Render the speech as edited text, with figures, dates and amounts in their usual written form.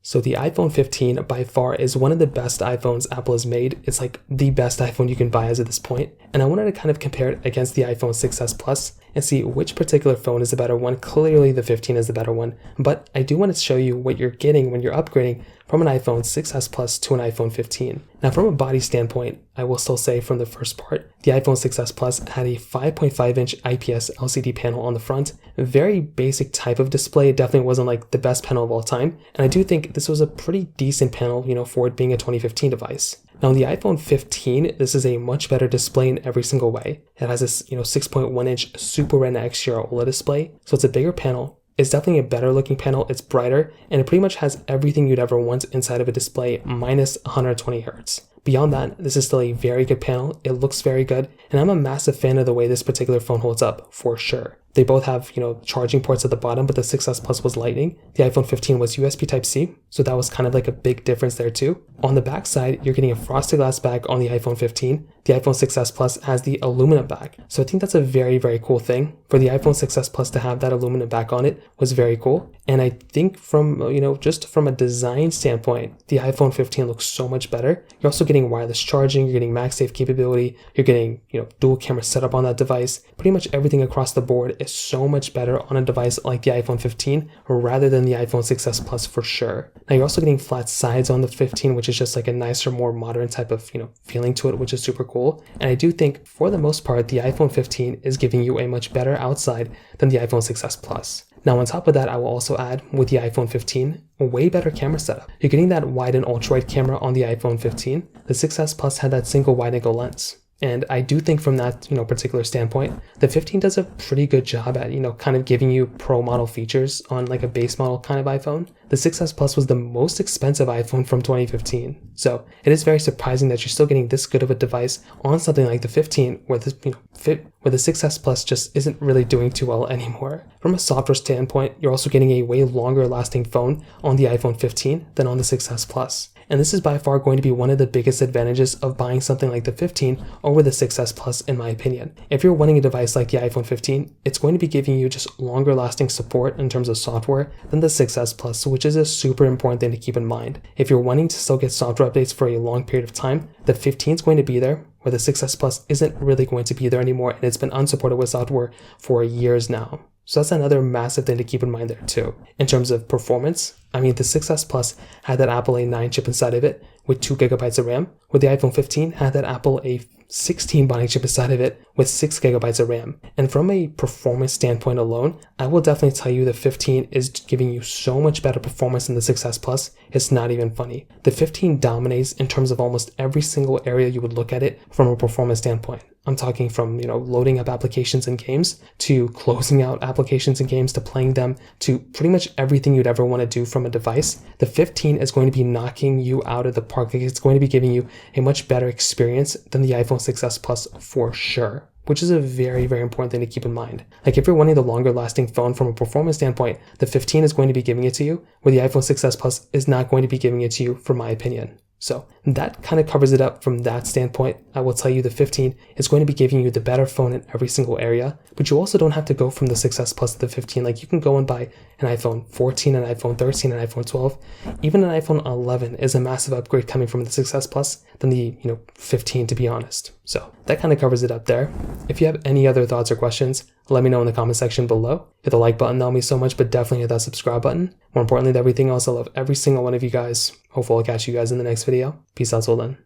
So the iPhone 15 by far is one of the best iPhones Apple has made. It's like the best iPhone you can buy as of this point. And I wanted to kind of compare it against the iPhone 6s Plus and see which particular phone is the better one. Clearly the 15 is the better one, but I do want to show you what you're getting when you're upgrading from an iPhone 6s Plus to an iPhone 15. Now from a body standpoint, I will still say from the first part, the iPhone 6s Plus had a 5.5-inch IPS LCD panel on the front. A very basic type of display. It definitely wasn't like the best panel of all time. And I do think this was a pretty decent panel, for it being a 2015 device. Now on the iPhone 15, this is a much better display in every single way. It has this, 6.1-inch Super Retina XDR OLED display, so it's a bigger panel. It's definitely a better looking panel, it's brighter, and it pretty much has everything you'd ever want inside of a display minus 120 Hz. Beyond that, this is still a very good panel, it looks very good, and I'm a massive fan of the way this particular phone holds up, for sure. They both have, charging ports at the bottom, but the 6s Plus was Lightning. The iPhone 15 was USB Type-C, so that was kind of like a big difference there too. On the back side, you're getting a frosted glass back on the iPhone 15. The iPhone 6s Plus has the aluminum back, so I think that's a very, very cool thing. For the iPhone 6s Plus to have that aluminum back on it was very cool. And I think from, just from a design standpoint, the iPhone 15 looks so much better. You're also getting wireless charging, you're getting MagSafe capability, you're getting, dual camera setup on that device. Pretty much everything across the board is so much better on a device like the iPhone 15 rather than the iPhone 6s Plus for sure. Now you're also getting flat sides on the 15, which is just like a nicer, more modern type of, feeling to it, which is super cool. And I do think for the most part, the iPhone 15 is giving you a much better outside than the iPhone 6s Plus. Now on top of that, I will also add with the iPhone 15, a way better camera setup. You're getting that wide and ultra-wide camera on the iPhone 15. The 6s Plus had that single wide-angle lens. And I do think from that, particular standpoint, the 15 does a pretty good job at, kind of giving you pro model features on like a base model kind of iPhone. The 6s Plus was the most expensive iPhone from 2015. So it is very surprising that you're still getting this good of a device on something like the 15 where the, where the 6s Plus just isn't really doing too well anymore. From a software standpoint, you're also getting a way longer lasting phone on the iPhone 15 than on the 6s Plus. And this is by far going to be one of the biggest advantages of buying something like the 15 over the 6s Plus in my opinion. If you're wanting a device like the iPhone 15, it's going to be giving you just longer lasting support in terms of software than the 6s Plus, which is a super important thing to keep in mind. If you're wanting to still get software updates for a long period of time, the 15 is going to be there, where the 6s Plus isn't really going to be there anymore, and it's been unsupported with software for years now. So that's another massive thing to keep in mind there too. In terms of performance, the 6s Plus had that Apple A9 chip inside of it with 2GB of RAM, where the iPhone 15 had that Apple A16 Bionic chip inside of it with 6GB of RAM. And from a performance standpoint alone, I will definitely tell you the 15 is giving you so much better performance than the 6s Plus, it's not even funny. The 15 dominates in terms of almost every single area you would look at it from a performance standpoint. I'm talking from, loading up applications and games to closing out applications and games to playing them to pretty much everything you'd ever want to do from a device. The 15 is going to be knocking you out of the park. It's going to be giving you a much better experience than the iPhone 6s Plus for sure, which is a very, very important thing to keep in mind. Like if you're wanting the longer lasting phone from a performance standpoint, the 15 is going to be giving it to you, where the iPhone 6s Plus is not going to be giving it to you, from my opinion. So that kind of covers it up from that standpoint. I will tell you the 15 is going to be giving you the better phone in every single area, but you also don't have to go from the 6s Plus to the 15. Like you can go and buy an iPhone 14, an iPhone 13, an iPhone 12, even an iPhone 11 is a massive upgrade coming from the 6s Plus than the 15, to be honest. So that kind of covers it up there. If you have any other thoughts or questions, let me know in the comment section below. Hit the like button, that'll mean so much, but definitely hit that subscribe button. More importantly than everything else, I love every single one of you guys. Hopefully I'll catch you guys in the next video. Peace out till then.